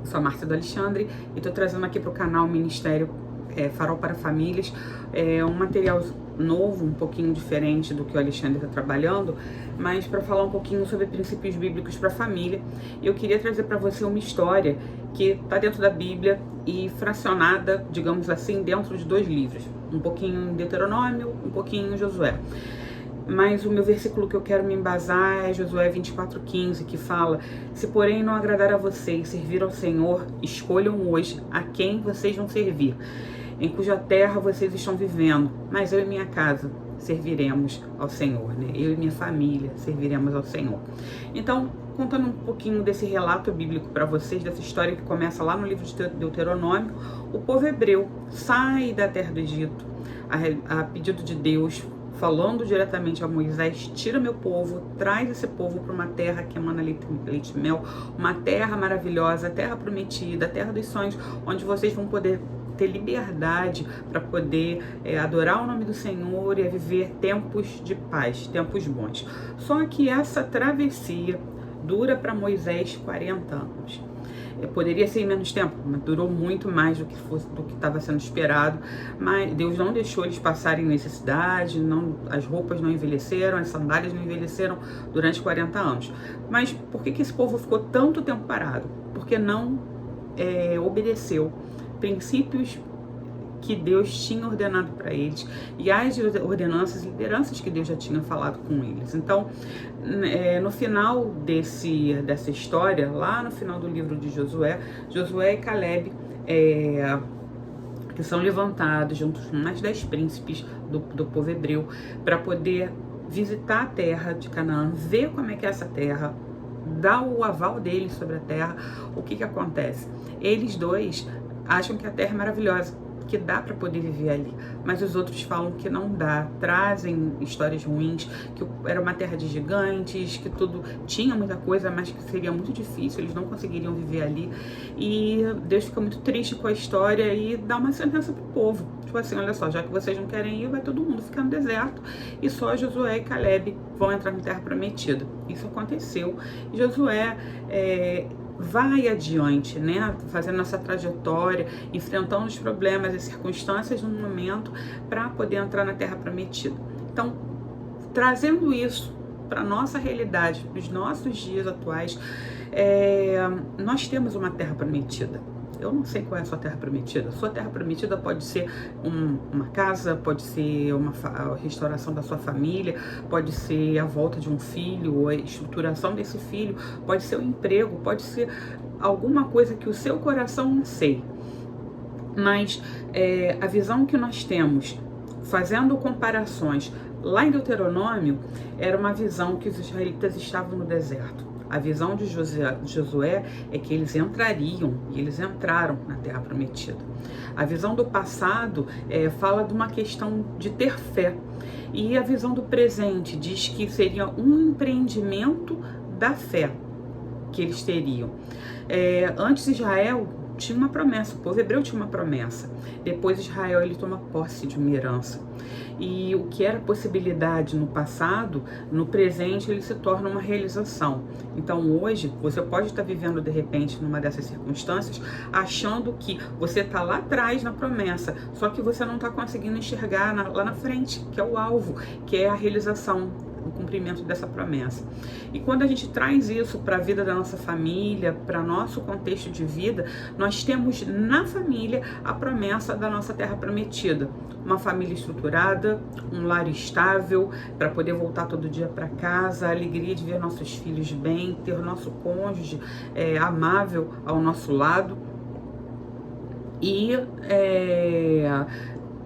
Sou a Márcia do Alexandre e estou trazendo aqui para o canal Ministério Farol para Famílias um material novo, um pouquinho diferente do que o Alexandre está trabalhando, mas para falar um pouquinho sobre princípios bíblicos para a família. Eu queria trazer para você uma história que está dentro da Bíblia e fracionada, digamos assim, dentro de 2 livros, um pouquinho em Deuteronômio, um pouquinho em Josué. Mas o meu versículo que eu quero me embasar é Josué 24:15, que fala: se porém não agradar a vocês servir ao Senhor, escolham hoje a quem vocês vão servir, em cuja terra vocês estão vivendo, mas eu e minha casa serviremos ao Senhor, né? Eu e minha família serviremos ao Senhor. Então, contando um pouquinho desse relato bíblico para vocês, dessa história que começa lá no livro de Deuteronômio, o povo hebreu sai da terra do Egito, a pedido de Deus, falando diretamente a Moisés: tira meu povo, traz esse povo para uma terra que emana leite e mel, uma terra maravilhosa, a terra prometida, a terra dos sonhos, onde vocês vão poder ter liberdade para poder adorar o nome do Senhor e viver tempos de paz, tempos bons. Só que essa travessia dura para Moisés 40 anos. Poderia ser em menos tempo, mas durou muito mais do que estava sendo esperado. Mas Deus não deixou eles passarem necessidade, as roupas não envelheceram, as sandálias não envelheceram durante 40 anos. Mas por que esse povo ficou tanto tempo parado? Porque não obedeceu princípios que Deus tinha ordenado para eles e as ordenanças e lideranças que Deus já tinha falado com eles. Então, no final dessa história, lá no final do livro de Josué e Caleb, que são levantados juntos com mais 10 príncipes do povo hebreu para poder visitar a terra de Canaã, ver como é que é essa terra, dar o aval deles sobre a terra. O que acontece? Eles dois acham que a terra é maravilhosa, que dá para poder viver ali, mas os outros falam que não dá, trazem histórias ruins, que era uma terra de gigantes, que tudo tinha muita coisa, mas que seria muito difícil, eles não conseguiriam viver ali. E Deus fica muito triste com a história e dá uma sentença pro povo, tipo assim: olha só, já que vocês não querem ir, vai todo mundo ficar no deserto e só Josué e Caleb vão entrar na terra prometida. Isso aconteceu e Josué vai adiante, né, fazendo essa trajetória, enfrentando os problemas e circunstâncias no momento para poder entrar na terra prometida. Então, trazendo isso para a nossa realidade, para os nossos dias atuais, nós temos uma terra prometida. Eu não sei qual é a sua terra prometida. Sua terra prometida pode ser uma casa, pode ser a restauração da sua família, pode ser a volta de um filho, ou a estruturação desse filho, pode ser o emprego, pode ser alguma coisa que o seu coração anseie. Mas a visão que nós temos, fazendo comparações lá em Deuteronômio, era uma visão que os israelitas estavam no deserto. A visão de Josué é que eles entrariam, e eles entraram na terra prometida. A visão do passado fala de uma questão de ter fé. E a visão do presente diz que seria um empreendimento da fé que eles teriam. Antes Israel tinha uma promessa, o povo hebreu tinha uma promessa. Depois Israel ele toma posse de uma herança. E o que era possibilidade no passado, no presente ele se torna uma realização. Então hoje você pode estar vivendo de repente numa dessas circunstâncias, achando que você está lá atrás na promessa, só que você não está conseguindo enxergar lá na frente, que é o alvo, que é a realização, o cumprimento dessa promessa. E quando a gente traz isso para a vida da nossa família, para nosso contexto de vida, nós temos na família a promessa da nossa terra prometida. Uma família estruturada, um lar estável, para poder voltar todo dia para casa, a alegria de ver nossos filhos bem, ter nosso cônjuge amável ao nosso lado. E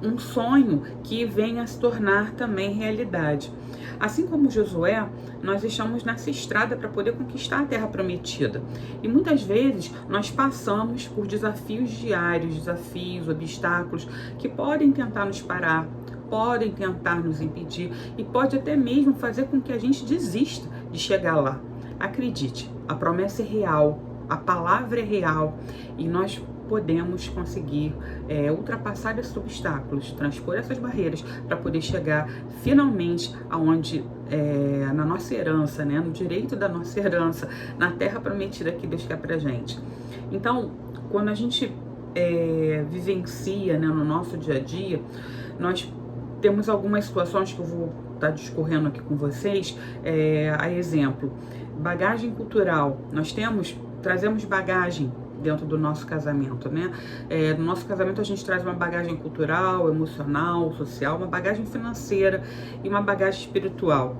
um sonho que venha a se tornar também realidade. Assim como Josué, nós estamos nessa estrada para poder conquistar a terra prometida. E muitas vezes nós passamos por desafios diários, desafios, obstáculos que podem tentar nos parar, podem tentar nos impedir e pode até mesmo fazer com que a gente desista de chegar lá. Acredite, a promessa é real, a palavra é real e nós podemos conseguir ultrapassar esses obstáculos, transpor essas barreiras para poder chegar finalmente aonde na nossa herança, né, no direito da nossa herança, na terra prometida que Deus quer pra gente. Então, quando a gente vivencia, né, no nosso dia a dia, nós temos algumas situações que eu vou estar discorrendo aqui com vocês, a exemplo, bagagem cultural. Nós trazemos bagagem dentro do nosso casamento, né? No nosso casamento a gente traz uma bagagem cultural, emocional, social, uma bagagem financeira e uma bagagem espiritual.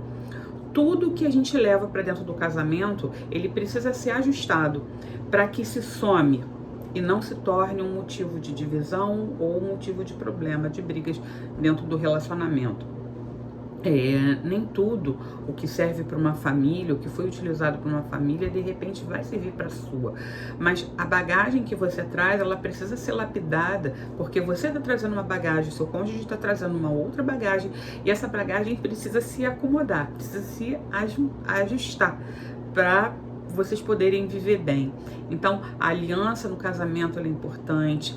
Tudo que a gente leva para dentro do casamento, ele precisa ser ajustado para que se some e não se torne um motivo de divisão ou um motivo de problema, de brigas dentro do relacionamento. Nem tudo o que serve para uma família, o que foi utilizado para uma família, de repente vai servir para a sua. Mas a bagagem que você traz, ela precisa ser lapidada, porque você está trazendo uma bagagem, seu cônjuge está trazendo uma outra bagagem, e essa bagagem precisa se acomodar, precisa se ajustar para vocês poderem viver bem. Então, a aliança no casamento é importante,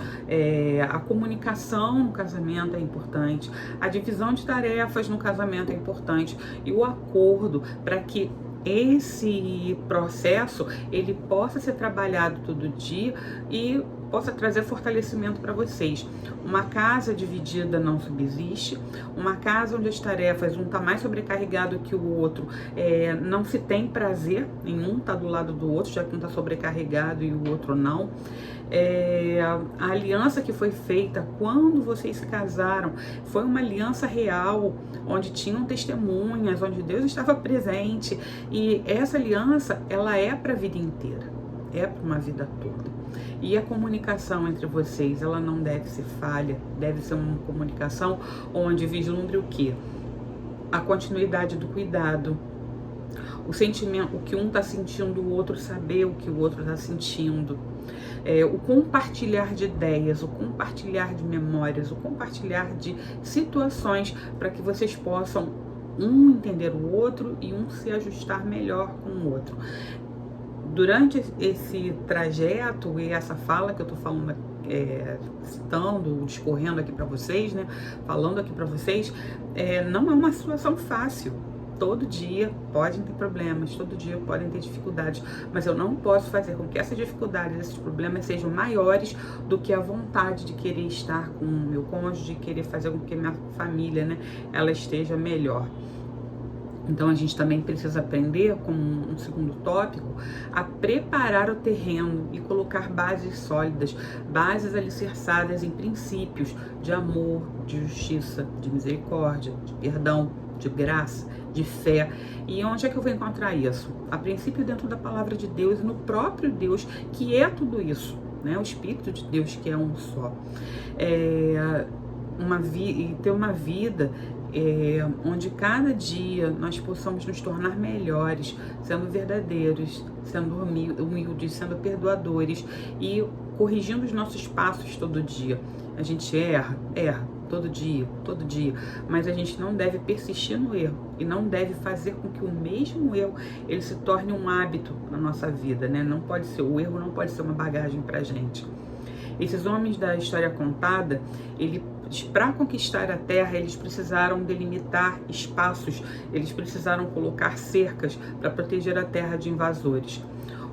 a comunicação no casamento é importante, a divisão de tarefas no casamento é importante e o acordo para que esse processo ele possa ser trabalhado todo dia e possa trazer fortalecimento para vocês. Uma casa dividida não subsiste, uma casa onde as tarefas, um está mais sobrecarregado que o outro, não se tem prazer em um estar do lado do outro, já que um está sobrecarregado e o outro não. A aliança que foi feita quando vocês se casaram foi uma aliança real, onde tinham testemunhas, onde Deus estava presente, e essa aliança ela é para a vida inteira, é para uma vida toda. E a comunicação entre vocês, ela não deve ser falha, deve ser uma comunicação onde vislumbre o quê? A continuidade do cuidado, o sentimento, o que um está sentindo, o outro saber o que o outro está sentindo, o compartilhar de ideias, o compartilhar de memórias, o compartilhar de situações para que vocês possam um entender o outro e um se ajustar melhor com o outro. Durante esse trajeto e essa fala que eu tô falando, citando, discorrendo aqui para vocês, né, falando aqui para vocês, não é uma situação fácil. Todo dia podem ter problemas, todo dia podem ter dificuldades, mas eu não posso fazer com que essas dificuldades, esses problemas sejam maiores do que a vontade de querer estar com o meu cônjuge, de querer fazer com que a minha família, né, ela esteja melhor. Então a gente também precisa aprender, como um segundo tópico, a preparar o terreno e colocar bases sólidas, bases alicerçadas em princípios de amor, de justiça, de misericórdia, de perdão, de graça, de fé. E onde é que eu vou encontrar isso? A princípio dentro da palavra de Deus e no próprio Deus, que é tudo isso, né? O Espírito de Deus, que é um só. E ter uma vida onde cada dia nós possamos nos tornar melhores, sendo verdadeiros, sendo humildes, sendo perdoadores e corrigindo os nossos passos todo dia. A gente erra todo dia, mas a gente não deve persistir no erro e não deve fazer com que o mesmo erro ele se torne um hábito na nossa vida, né? Não pode ser, o erro não pode ser uma bagagem pra gente. Esses homens da história contada, para conquistar a terra, eles precisaram delimitar espaços, eles precisaram colocar cercas para proteger a terra de invasores.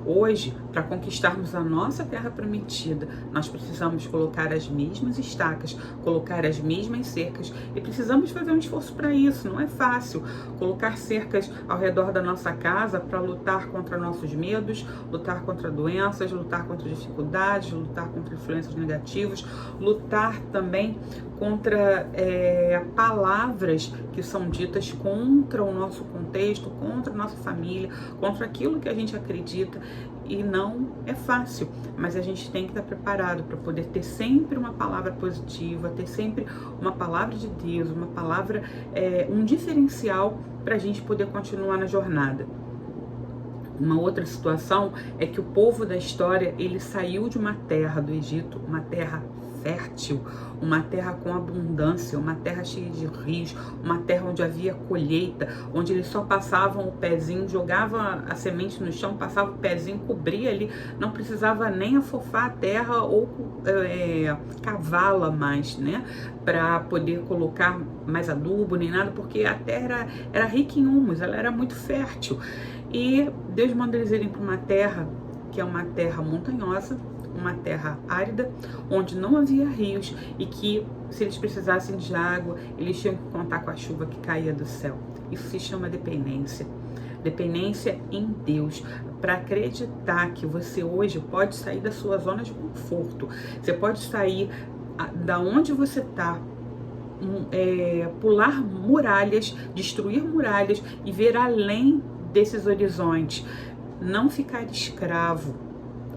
Hoje, para conquistarmos a nossa terra prometida, nós precisamos colocar as mesmas estacas, colocar as mesmas cercas e precisamos fazer um esforço para isso. Não é fácil colocar cercas ao redor da nossa casa para lutar contra nossos medos, lutar contra doenças, lutar contra dificuldades, lutar contra influências negativas, lutar também contra palavras que são ditas contra o nosso contexto, contra a nossa família, contra aquilo que a gente acredita. E não é fácil, mas a gente tem que estar preparado para poder ter sempre uma palavra positiva, ter sempre uma palavra de Deus, uma palavra, um diferencial para a gente poder continuar na jornada. Uma outra situação é que o povo da história, ele saiu de uma terra do Egito, uma terra fértil, uma terra com abundância, uma terra cheia de rios, uma terra onde havia colheita, onde eles só passavam o pezinho, jogava a semente no chão, passava o pezinho, cobria ali, não precisava nem afofar a terra ou cavá-la mais, né, para poder colocar mais adubo nem nada, porque a terra era rica em humus, ela era muito fértil. E Deus manda eles irem para uma terra que é uma terra montanhosa, uma terra árida, onde não havia rios e que, se eles precisassem de água, eles tinham que contar com a chuva que caía do céu. Isso se chama dependência. Dependência em Deus, para acreditar que você hoje pode sair da sua zona de conforto, você pode sair da onde você está, pular muralhas, destruir muralhas e ver além desses horizontes. Não ficar escravo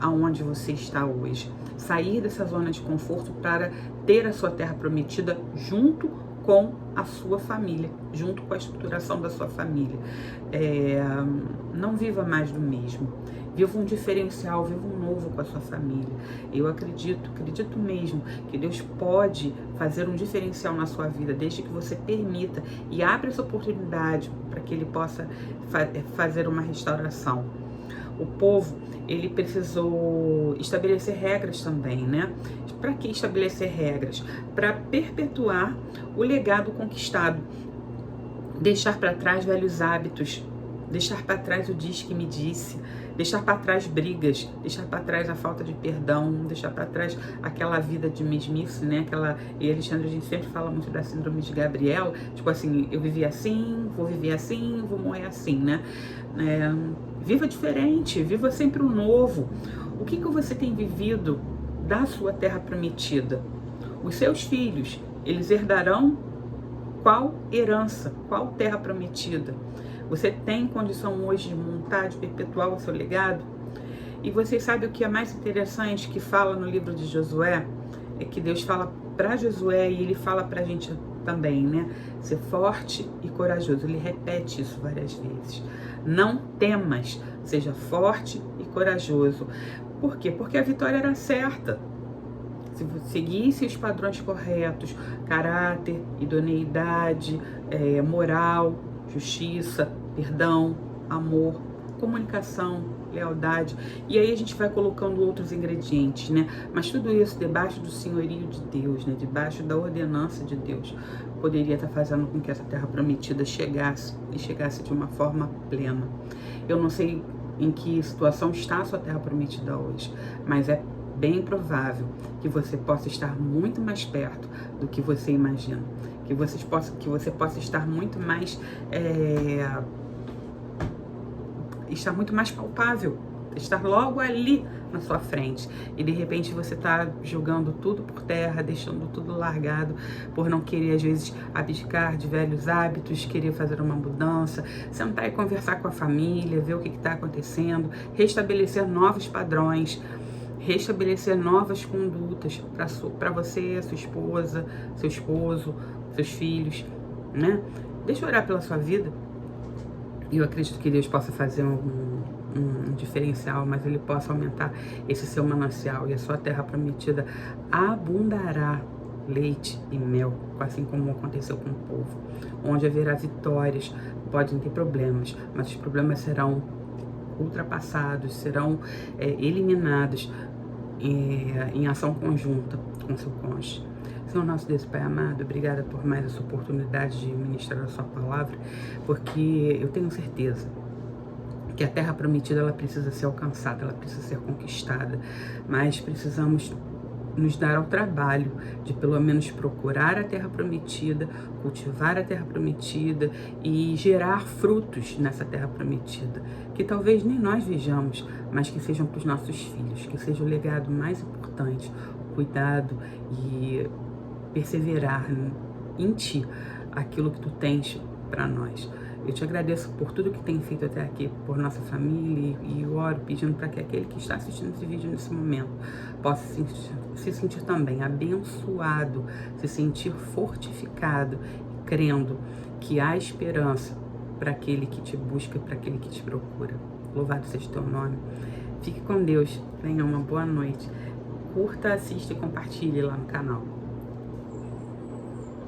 aonde você está hoje. Sair dessa zona de conforto para ter a sua terra prometida junto com a sua família, junto com a estruturação da sua família. Não viva mais do mesmo. Viva um diferencial, viva um novo com a sua família. Eu acredito mesmo que Deus pode fazer um diferencial na sua vida, desde que você permita e abra essa oportunidade para que Ele possa fazer uma restauração. O povo, ele precisou estabelecer regras também, né? Para que estabelecer regras? Para perpetuar o legado conquistado. Deixar para trás velhos hábitos, deixar para trás o diz que me disse, deixar para trás brigas, deixar para trás a falta de perdão, deixar para trás aquela vida de mesmice, né? E Alexandre, a gente sempre fala muito da síndrome de Gabriel, tipo assim, eu vivi assim, vou viver assim, vou morrer assim, né? Viva diferente, viva sempre o novo. O que você tem vivido da sua terra prometida? Os seus filhos, eles herdarão qual herança, qual terra prometida? Você tem condição hoje de montar, de perpetuar o seu legado? E vocês sabem o que é mais interessante que fala no livro de Josué? É que Deus fala para Josué e Ele fala para a gente também, né? Ser forte e corajoso. Ele repete isso várias vezes. Não temas, seja forte e corajoso. Por quê? Porque a vitória era certa. Se você seguisse os padrões corretos, caráter, idoneidade, moral, justiça, perdão, amor, comunicação, lealdade, e aí a gente vai colocando outros ingredientes, né? Mas tudo isso debaixo do senhorio de Deus, né? Debaixo da ordenança de Deus, poderia estar fazendo com que essa terra prometida chegasse e chegasse de uma forma plena. Eu não sei em que situação está a sua terra prometida hoje, mas é bem provável que você possa estar muito mais perto do que você imagina, que você possa estar muito mais estar muito mais palpável, estar logo ali na sua frente, e de repente você está jogando tudo por terra, deixando tudo largado, por não querer às vezes abdicar de velhos hábitos, querer fazer uma mudança, sentar e conversar com a família, ver o que está acontecendo, restabelecer novos padrões, restabelecer novas condutas para você, sua esposa, seu esposo, seus filhos, né? Deixa eu orar pela sua vida. E eu acredito que Deus possa fazer um diferencial, mas Ele possa aumentar esse seu manancial, e a sua terra prometida abundará leite e mel, assim como aconteceu com o povo, onde haverá vitórias. Podem ter problemas, mas os problemas serão ultrapassados, serão eliminados em ação conjunta com seu cônjuge. Senhor nosso Deus, Pai amado, obrigada por mais essa oportunidade de ministrar a sua palavra, porque eu tenho certeza que a terra prometida, ela precisa ser alcançada, ela precisa ser conquistada, mas precisamos nos dar ao trabalho de pelo menos procurar a terra prometida, cultivar a terra prometida e gerar frutos nessa terra prometida, que talvez nem nós vejamos, mas que sejam para os nossos filhos, que seja o legado mais importante, o cuidado e perseverar em Ti aquilo que Tu tens para nós. Eu te agradeço por tudo que tem feito até aqui, por nossa família, e oro pedindo para que aquele que está assistindo esse vídeo nesse momento possa se sentir também abençoado, se sentir fortificado, crendo que há esperança para aquele que te busca e para aquele que te procura. Louvado seja o Teu nome. Fique com Deus, tenha uma boa noite. curta, assista e compartilhe lá no canal.